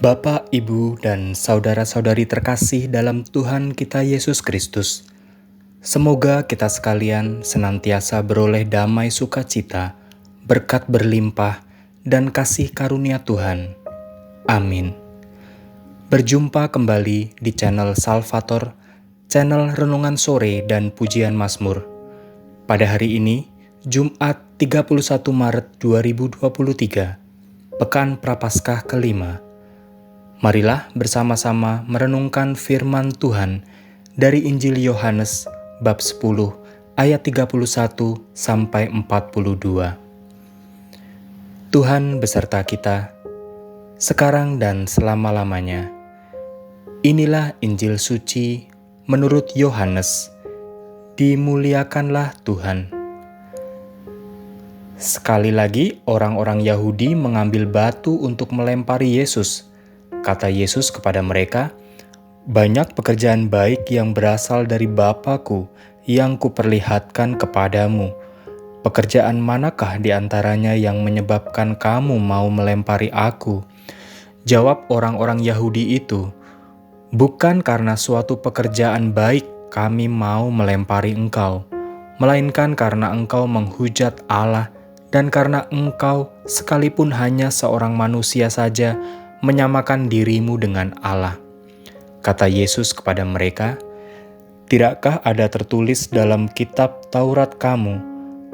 Bapak, Ibu, dan saudara-saudari terkasih dalam Tuhan kita Yesus Kristus, semoga kita sekalian senantiasa beroleh damai sukacita, berkat berlimpah, dan kasih karunia Tuhan. Amin. Berjumpa kembali di channel Salvator, channel Renungan Sore dan Pujian Mazmur. Pada hari ini, Jumat 31 Maret 2023, Pekan Prapaskah kelima. Marilah bersama-sama merenungkan firman Tuhan dari Injil Yohanes bab 10 ayat 31 sampai 42. Tuhan beserta kita, sekarang dan selama-lamanya. Inilah Injil suci menurut Yohanes. Dimuliakanlah Tuhan. Sekali lagi orang-orang Yahudi mengambil batu untuk melempari Yesus. Kata Yesus kepada mereka, "Banyak pekerjaan baik yang berasal dari Bapa-Ku yang kuperlihatkan kepadamu. Pekerjaan manakah di antaranya yang menyebabkan kamu mau melempari Aku?" Jawab orang-orang Yahudi itu, "Bukan karena suatu pekerjaan baik kami mau melempari engkau, melainkan karena engkau menghujat Allah dan karena engkau sekalipun hanya seorang manusia saja menyamakan dirimu dengan Allah." Kata Yesus kepada mereka, "Tidakkah ada tertulis dalam kitab Taurat kamu,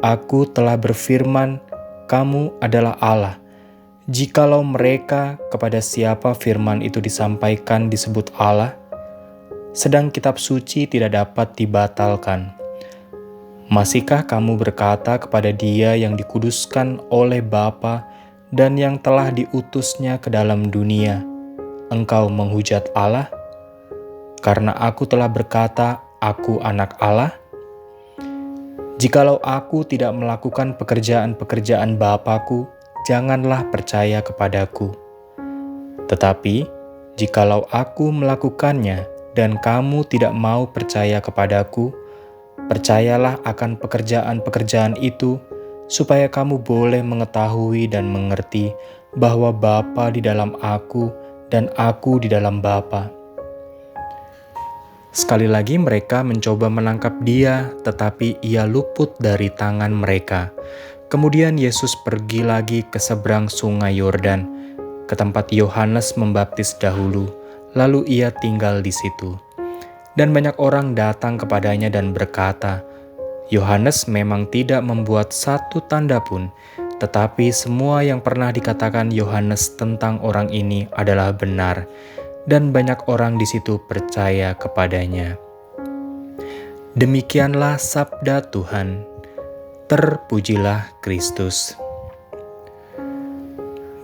Aku telah berfirman, kamu adalah Allah. Jikalau mereka kepada siapa firman itu disampaikan disebut Allah, sedang kitab suci tidak dapat dibatalkan. Masihkah kamu berkata kepada Dia yang dikuduskan oleh Bapa dan yang telah diutusnya ke dalam dunia, engkau menghujat Allah? Karena Aku telah berkata, Aku anak Allah? Jikalau Aku tidak melakukan pekerjaan-pekerjaan Bapa-Ku, janganlah percaya kepadaku. Tetapi, jikalau Aku melakukannya dan kamu tidak mau percaya kepadaku, percayalah akan pekerjaan-pekerjaan itu, supaya kamu boleh mengetahui dan mengerti bahwa Bapa di dalam Aku dan Aku di dalam Bapa." Sekali lagi mereka mencoba menangkap Dia, tetapi Ia luput dari tangan mereka. Kemudian Yesus pergi lagi ke seberang sungai Yordan, ke tempat Yohanes membaptis dahulu, lalu Ia tinggal di situ. Dan banyak orang datang kepadanya dan berkata, "Yohanes memang tidak membuat satu tanda pun, tetapi semua yang pernah dikatakan Yohanes tentang orang ini adalah benar." Dan banyak orang di situ percaya kepadanya. Demikianlah sabda Tuhan. Terpujilah Kristus.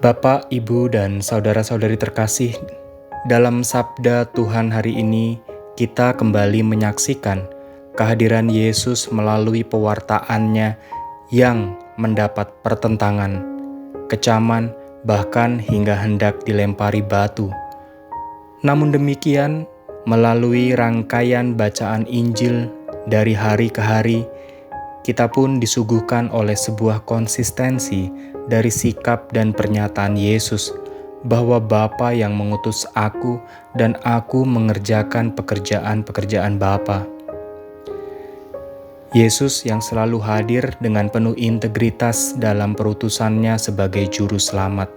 Bapak, Ibu, dan saudara-saudari terkasih, dalam sabda Tuhan hari ini kita kembali menyaksikan kehadiran Yesus melalui pewartaannya yang mendapat pertentangan, kecaman, bahkan hingga hendak dilempari batu. Namun demikian, melalui rangkaian bacaan Injil dari hari ke hari, kita pun disuguhkan oleh sebuah konsistensi dari sikap dan pernyataan Yesus bahwa Bapa yang mengutus Aku dan Aku mengerjakan pekerjaan-pekerjaan Bapa. Yesus yang selalu hadir dengan penuh integritas dalam perutusannya sebagai juru selamat.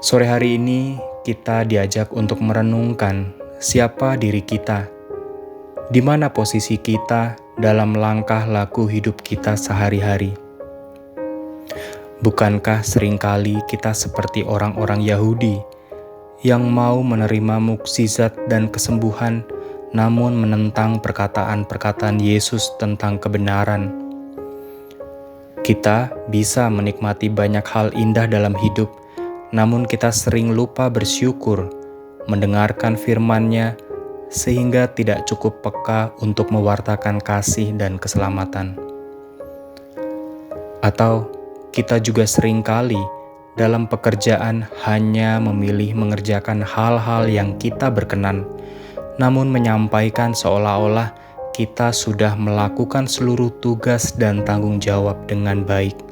Sore hari ini kita diajak untuk merenungkan siapa diri kita, di mana posisi kita dalam langkah laku hidup kita sehari-hari. Bukankah seringkali kita seperti orang-orang Yahudi yang mau menerima mukjizat dan kesembuhan, namun menentang perkataan-perkataan Yesus tentang kebenaran? Kita bisa menikmati banyak hal indah dalam hidup, namun kita sering lupa bersyukur, mendengarkan firman-Nya, sehingga tidak cukup peka untuk mewartakan kasih dan keselamatan. Atau kita juga seringkali dalam pekerjaan hanya memilih mengerjakan hal-hal yang kita berkenan, namun menyampaikan seolah-olah kita sudah melakukan seluruh tugas dan tanggung jawab dengan baik.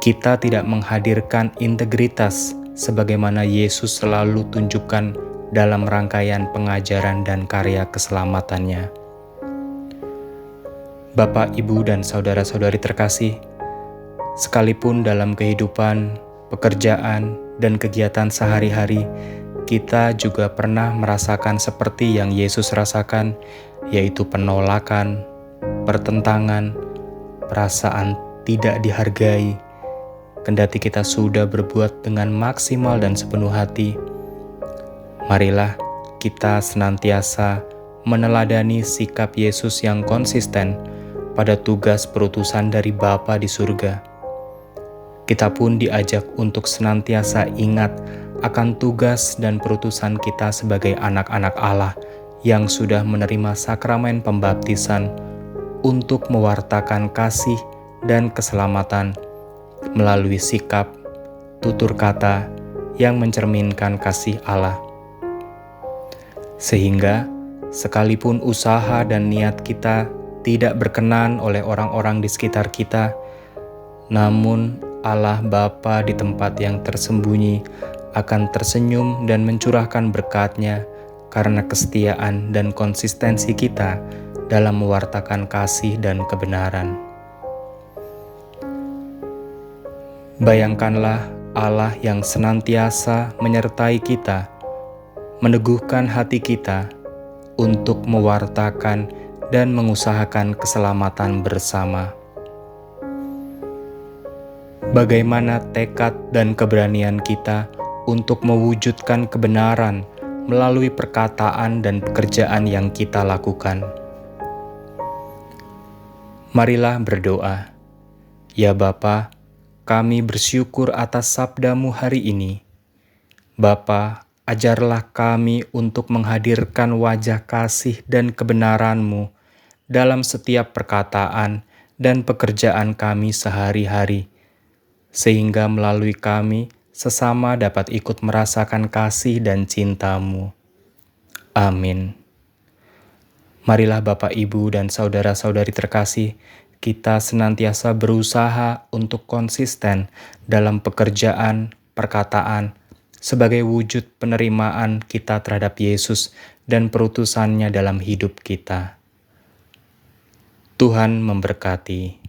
Kita tidak menghadirkan integritas sebagaimana Yesus selalu tunjukkan dalam rangkaian pengajaran dan karya keselamatannya. Bapak, Ibu, dan saudara-saudari terkasih, sekalipun dalam kehidupan, pekerjaan, dan kegiatan sehari-hari, kita juga pernah merasakan seperti yang Yesus rasakan, yaitu penolakan, pertentangan, perasaan tidak dihargai. Kendati kita sudah berbuat dengan maksimal dan sepenuh hati, marilah kita senantiasa meneladani sikap Yesus yang konsisten pada tugas perutusan dari Bapa di surga. Kita pun diajak untuk senantiasa ingat akan tugas dan perutusan kita sebagai anak-anak Allah yang sudah menerima sakramen pembaptisan untuk mewartakan kasih dan keselamatan melalui sikap, tutur kata yang mencerminkan kasih Allah. Sehingga sekalipun usaha dan niat kita tidak berkenan oleh orang-orang di sekitar kita, namun Allah Bapa di tempat yang tersembunyi akan tersenyum dan mencurahkan berkat-Nya karena kesetiaan dan konsistensi kita dalam mewartakan kasih dan kebenaran. Bayangkanlah Allah yang senantiasa menyertai kita, meneguhkan hati kita untuk mewartakan dan mengusahakan keselamatan bersama. Bagaimana tekad dan keberanian kita untuk mewujudkan kebenaran melalui perkataan dan pekerjaan yang kita lakukan. Marilah berdoa. Ya Bapa, kami bersyukur atas sabda-Mu hari ini. Bapa, ajarlah kami untuk menghadirkan wajah kasih dan kebenaran-Mu dalam setiap perkataan dan pekerjaan kami sehari-hari, sehingga melalui kami sesama dapat ikut merasakan kasih dan cinta-Mu. Amin. Marilah Bapak, Ibu, dan saudara-saudari terkasih, kita senantiasa berusaha untuk konsisten dalam pekerjaan, perkataan, sebagai wujud penerimaan kita terhadap Yesus dan perutusannya dalam hidup kita. Tuhan memberkati.